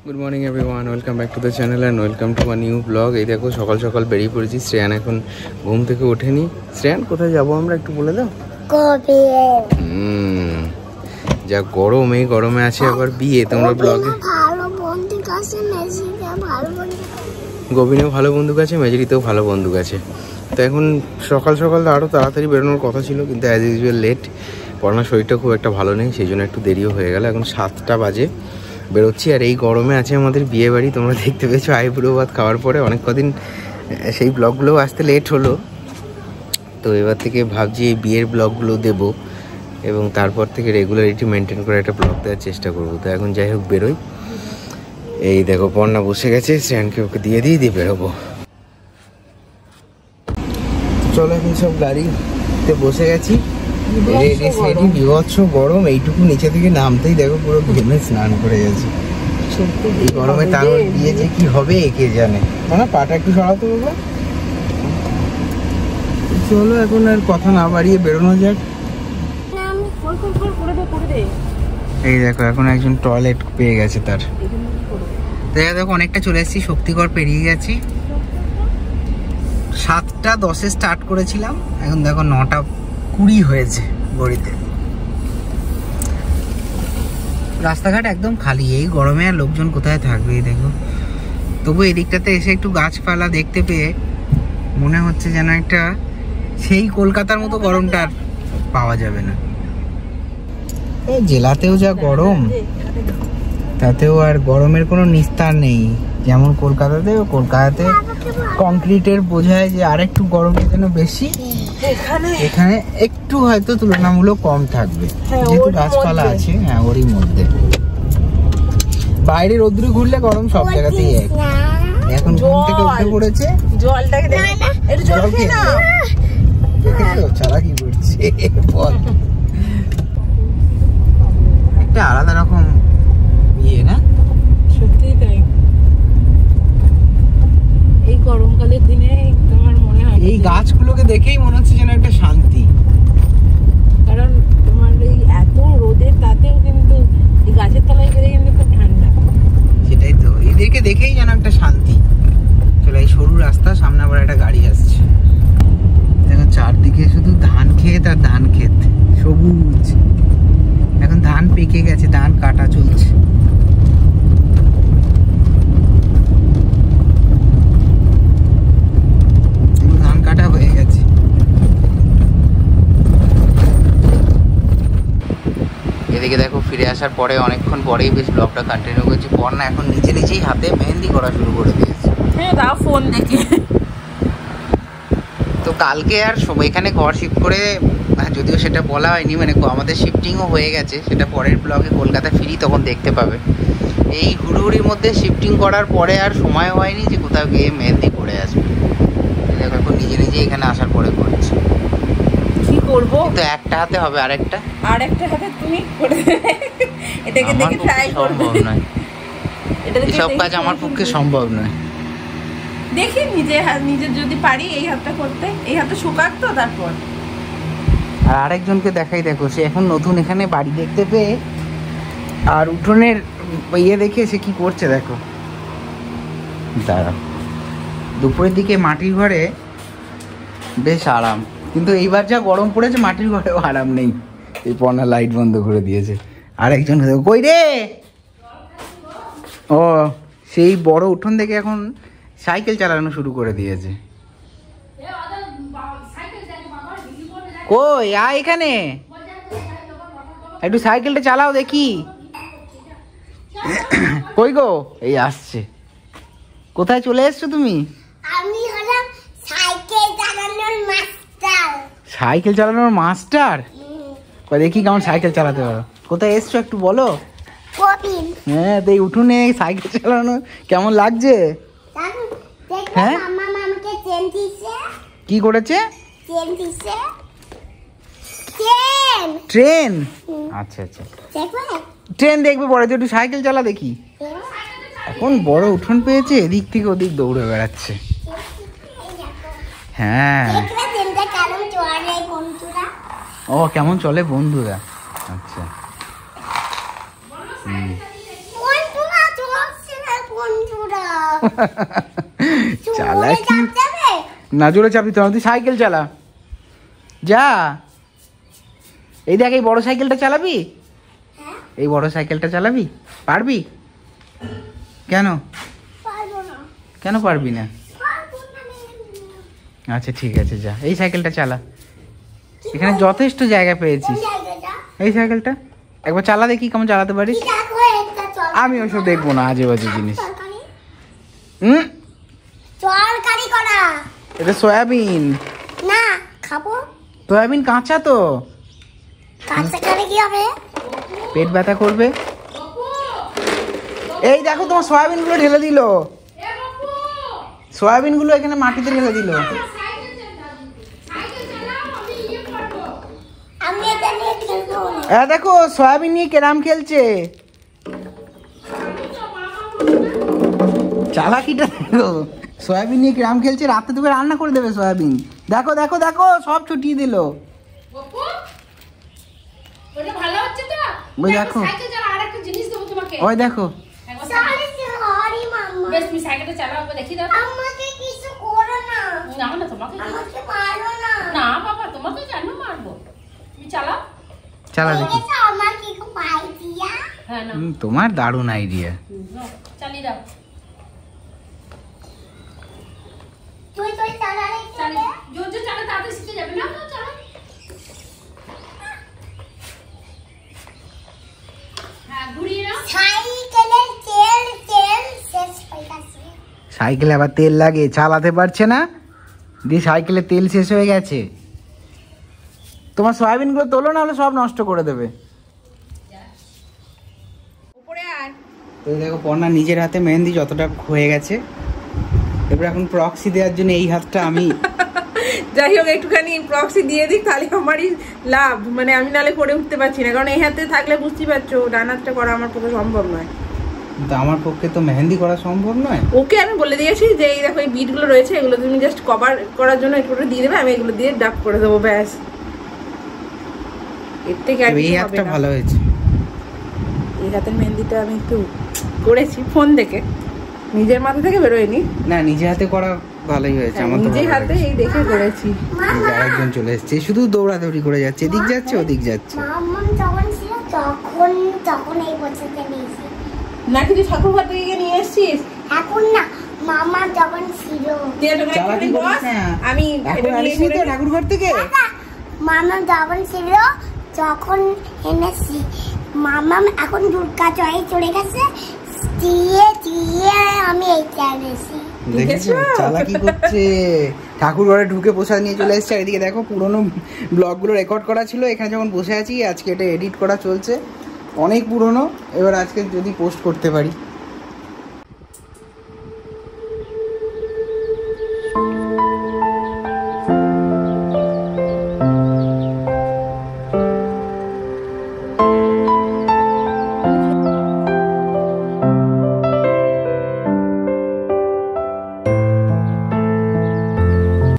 Good morning everyone, welcome back to the channel and welcome to my new blog. এই দেখো সকাল সকাল বেরিয়ে পড়েছি। শ্রেয়ান এখন ঘুম থেকে ওঠেনি। শ্রেয়ান কোথায় যাবো আমরা একটু বলে দাও। যা গরম, এই গরমে আছে আবার বিয়ে। তোমরা ব্লগে গোবিনেও ভালো বন্দুক আছে, মেজরিতেও ভালো বন্দুক আছে। তো এখন সকাল সকাল আরও তাড়াতাড়ি বেরোনোর কথা ছিল, কিন্তু অ্যাজ ইউজুয়াল লেট। পড়ানোর শরীরটা খুব একটা ভালো নেই, সেই জন্য একটু দেরিও হয়ে গেল। এখন 7টা বাজে বেরোচ্ছি। আর এই গরমে আছে আমাদের বিয়ে বাড়ি। তোমরা দেখতে পেয়েছো আইবুড়ো ভাত খাওয়ার পরে অনেক কদিন সেই ব্লগগুলোও আসতে লেট হলো। তো এবার থেকে ভাবছি এই বিয়ের ব্লগগুলো দেবো এবং তারপর থেকে রেগুলারিটি মেনটেন করে একটা ব্লগ দেওয়ার চেষ্টা করবো। তো এখন যাই হোক বেরোই। এই দেখো পর্ণা বসে গেছে, শ্রেয়ানকে ওকে দিয়ে বেরোবো। চলো এখন সব গাড়িতে বসে গেছি, রেডি। বিভৎস গরম, এইটুকু নিচে থেকে নামতেই দেখো পুরো ঘেমে স্নান করে গেছে। এই গরমে তার বিয়ে যে কি হবে কে জানে। না পাটা একটু সরাতে বলবো। চলো এখন আর কথা না বাড়িয়ে বেরোনো যাক। এই দেখো এখন একজন টয়লেট পেয়ে গেছে তার। দেখো অনেকটা চলে এসেছি, শক্তিগড় পেরিয়ে গেছি। 7টা 10-এ স্টার্ট করেছিলাম, এখন দেখো 9টা 20 হয়েছে ঘড়িতে। রাস্তাঘাট একদম খালি, এই গরমে আর লোকজন কোথায় থাকবে। দেখো তবু এদিকটাতে এসে একটু গাছপালা দেখতে পেয়ে মনে হচ্ছে যেন একটা সেই কলকাতার মতো গরমটা আর পাওয়া যাবে না। জেলাতেও যা গরম, তাতেও আর গরমের কোনো নিস্তার নেই। যেমন কলকাতাতে কংক্রিটের বোঝায় যে আরেকটু গরমটা যেন বেশি, এখানে একটু হয়তো তুলনামূলক কম থাকবে, যেহেতু গাছপালা আছে। হ্যাঁ, ওরই মধ্যে বাইরে রোদ্দুরে ঘুরলে গরম সব জায়গাতেই এক। এখন ঘুম থেকে উঠে পড়েছে, চালাকি করছে। একটা আলাদা রকম ইয়ে না, সত্যিই তাই। এই গরমকালের দিনে তোমার মনে হয় এই গাছগুলোকে দেখেই মনে হচ্ছে যেন একটা শান্তি। কারণ তোমার এই এত রোদের তাতেও কিন্তু এই গাছের তলায় গেলে কিন্তু খুব ঠান্ডা। সেটাই তো, এদেরকে দেখেই যেন একটা শান্তি। চলো এই সরু রাস্তা, সামনে আবার একটা গাড়ি আসছে। দেখো চারদিকে শুধু ধান ক্ষেত আর ধান ক্ষেত, সবুজ। এখন ধান পেকে গেছে, ধান কাটা চলছে। ধান কাটা হয়ে গেছে। এদিকে দেখো ফিরে আসার পরে অনেকক্ষণ পরেই বেশ ব্লগটা কন্টিনিউ করছি। পর্ণা এখন নিচেই হাতে মেহেন্দি করা শুরু করে দিয়েছে। হ্যাঁ, তাও ফোন দেখে। তো কালকে আর সবাই এখানে ঘর শিফট করে, যদিও সেটা বলা হয়নি, মানে আমাদের শিফটিংও হয়ে গেছে, সেটা পরের ব্লগে কলকাতা ফিরি তখন দেখতে পাবে। এই হুড়ুহুড়ির মধ্যে শিফটিং করার পরে আর সময় হয়নি যে কোথাও গিয়ে মেহেন্দি করে আসবে। দেখো এখন নিজে এখানে আসার পরে করছে। কি করবো, তো একটা হাতে হবে, আরেকটা হাতে তুমি করে দেবে। এটাকে দেখে ট্রাই করব। সম্ভব নয়, এসব কাজ আমার পক্ষে সম্ভব নয়। দেখি নিজের যদি পারি এই হাতটা করতে, এই হাতটা শুকাক তো তারপর। আর আরেকজনকে দেখাই, দেখো সে এখন নতুন এখানে বাড়ি দেখতে পেয়ে আর উঠোনের ইয়ে দেখে সে কি করছে দেখো। দাঁড়াও, দুপুরের দিকে মাটির ঘরে বেশ আরাম, কিন্তু এইবার যা গরম পড়েছে মাটির ঘরেও আরাম নেই। এই পর্ণা লাইট বন্ধ করে দিয়েছে। আরেকজন কই রে, ও সেই বড় উঠোন থেকে এখন সাইকেল চালানো শুরু করে দিয়েছে। কই আয় এখানে, একটু সাইকেলটা চালাও দেখি। কই গো, এই আসছে। কোথায় চলে এসছো তুমি? আমি হলাম সাইকেল চালানোর মাস্টার। সাইকেল চালানোর মাস্টার? কই দেখি কেমন সাইকেল চালাতে পারো। কোথায় এসছো একটু বলো। হ্যাঁ, তো এই উঠোনে সাইকেল চালানো কেমন লাগছে? হ্যাঁ, আমাকে ট্রেন দিছে। কি করেছে? ট্রেন দিছে। ট্রেন? আচ্ছা আচ্ছা, ট্রেন দেখবে পরে, তো একটু সাইকেল চালা দেখি। এখন বড় উঠোন পেয়েছে, এদিক থেকে ওদিক দৌড়ে বেড়াচ্ছে। হ্যাঁ, ও কেমন চলে বন্ধুরা। আচ্ছা, চালাকি না, জোরে চাপ দিতে হবে। তুই সাইকেল চালা, যা। এই দেখ, এই বড় সাইকেলটা চালাবি? এই বড় সাইকেলটা চালাবি? পারবি? কেন কেন পারবি না? আচ্ছা ঠিক আছে, যা এই সাইকেলটা চালা। এখানে যথেষ্ট জায়গা পেয়েছিস। এই সাইকেলটা একবার চালা দেখি কেমন চালাতে পারিস। আমি ওসব দেখবো না, আজে বাজে জিনিস। এটা সয়াবিন না, খাবো। সয়াবিন কাঁচা তো, কাঁচা করে কি হবে? পেট ব্যথা করবে। এই দেখো তোমার সয়াবিন গুলো ঢেলে দিল, সয়াবিন গুলো এখানে মাটিতে ঢেলে দিল। আমি এটা নিয়ে খেলবো না। দেখো সয়াবিন নিয়ে কেরাম খেলছে। চালাকিটা দেখো, সয়াবিন নিয়ে কেরাম খেলছে। রাতে তোকে রান্না করে দেবে সয়াবিন। দেখো দেখো দেখো, সব ছুটিয়ে দিল। ওই দেখো, ওই দেখো। আমাকে কিছু করো না। আমাকে মারো না। চালা দেখি। আমাকে একটু পাই দিয়া। তোমার দারুণ আইডিয়া। তুই চালালে কি হবে? সাইকেলের তেল শেষ হয়ে গেছে। সাইকেলে আবার তেল লাগে, চালাতে পারছে না, দিয়ে সাইকেলে তেল শেষ হয়ে গেছে। তোমার সয়াবিন গুলো তোলো, না হলে সব নষ্ট করে দেবে। তো দেখো পর্ণা নিজের হাতে মেহেন্দি যতটা হয়ে গেছে, এবার এখন প্রক্সি দেওয়ার জন্য এই হাতটা আমি যাই হোক একটুখানি প্রক্সি দিয়ে দিই, তাহলে আমারই লাভ। মানে আমি নালে করে উঠতে পারছি না, কারণ এই হাতে থাকলে বুঝতেই পারছো ডান হাতটা করা আমার পক্ষে সম্ভব নয়। কিন্তু আমার পক্ষে তো মেহেন্দি করা সম্ভব নয়। ওকে আমি বলে দিয়েছি যে এই দেখো এই বিটগুলো রয়েছে, এগুলো তুমি জাস্ট কভার করার জন্য একটু দিয়ে দেবে, আমি এগুলো দিয়ে ডাব করে দেবো, ব্যাস। এর থেকে আর এই হাতটা ভালো হয়েছে। এই হাতের মেহেন্দিটা আমি একটু করেছি ফোন দেখে, নিজের মাথা থেকে বেরোয়নি। না, নিজে হাতে করা ভালোই হয়েছে। আমার তো নিজে হাতে এই দেখে করেছি। আরেকজন চলে এসেছে, শুধু দৌড়াদৌড়ি করে যাচ্ছে, এদিক যাচ্ছে ওদিক যাচ্ছে। মাম্মা যখন ছিল তখন এই বছরটা নিয়েছি। নাকি তুই ঠাকুর ঘর থেকে নিয়ে এসেছিস? এখন না, মামা যখন ছিল। আমি ঠাকুর ঘর থেকে মামা যখন ছিল তখন এনেছি। মামা এখন দুর্গা জয়ে চলে গেছে, দিয়ে আমি এইটা এনেছি। দেখেছো চালাকি করছে। ঠাকুর ঘরে ঢুকে প্রসাদ নিয়ে চলে এসেছে। এদিকে দেখো পুরোনো ব্লগগুলো রেকর্ড করা ছিল, এখানে যখন বসে আছি আজকে এটা এডিট করা চলছে, অনেক পুরনো। এবার আজকে যদি পোস্ট করতে পারি।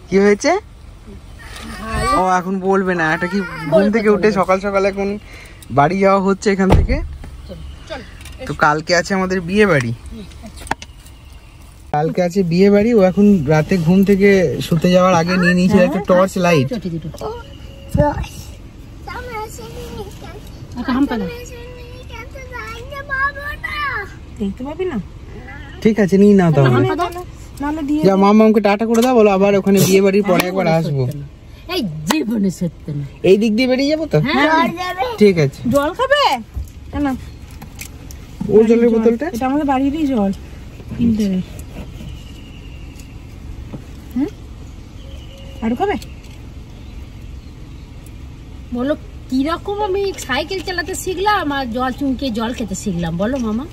কি হয়েছে? ও এখন বলবে না, এটা কি ঘুম থেকে উঠে সকাল সকাল এখন বাড়ি যাওয়া হচ্ছে এখান থেকে। তো কালকে আছে আমাদের বিয়ে বাড়ি, কালকে আছে বিয়ে বাড়ি। ও এখন রাতে ঘুম থেকে শুতে যাওয়ার আগে নিয়ে নিয়েছিল একটা টর্চ লাইট। দেখতে পাবি না? ঠিক আছে, নিয়ে নাও তাহলে। যা মামাকে টাটা করে দাও, বলো আবার ওখানে বিয়ে বাড়ির পরে একবার আসবো। এই জীবনে সত্যি না, এই দিক দিয়ে বেরিয়ে যাবো তো। ঠিক আছে। জল খাবে না? ও জলের বোতলটা এটা আমাদের বাড়িরই জল কিনতে। আর খাবে? বলো কিরকম আমি সাইকেল চালাতে শিখলাম আর জল চুমকে জল খেতে শিখলাম, বলো মামা?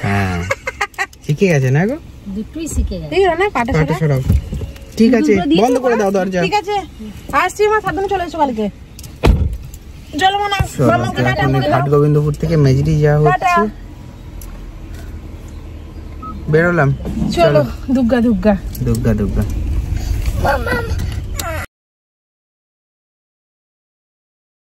হ্যাঁ শিখে গেছে না গো, দুটোই শিখে গেছে। ঠিক আছে না? পাটা সরাও। ঠিক আছে, বন্ধ করে দাও দরজা। ঠিক আছে, আসছি মা, সাবধানে চলে এসো কালকে। চলো মা, মামাকে টাটা করে দাও। ঘাট গোবিন্দপুর থেকে মেজরি যাওয়া হচ্ছে, বেরোলাম। চলো দুগ্গা দুগ্গা দুগ্গা দুগ্গা। মামা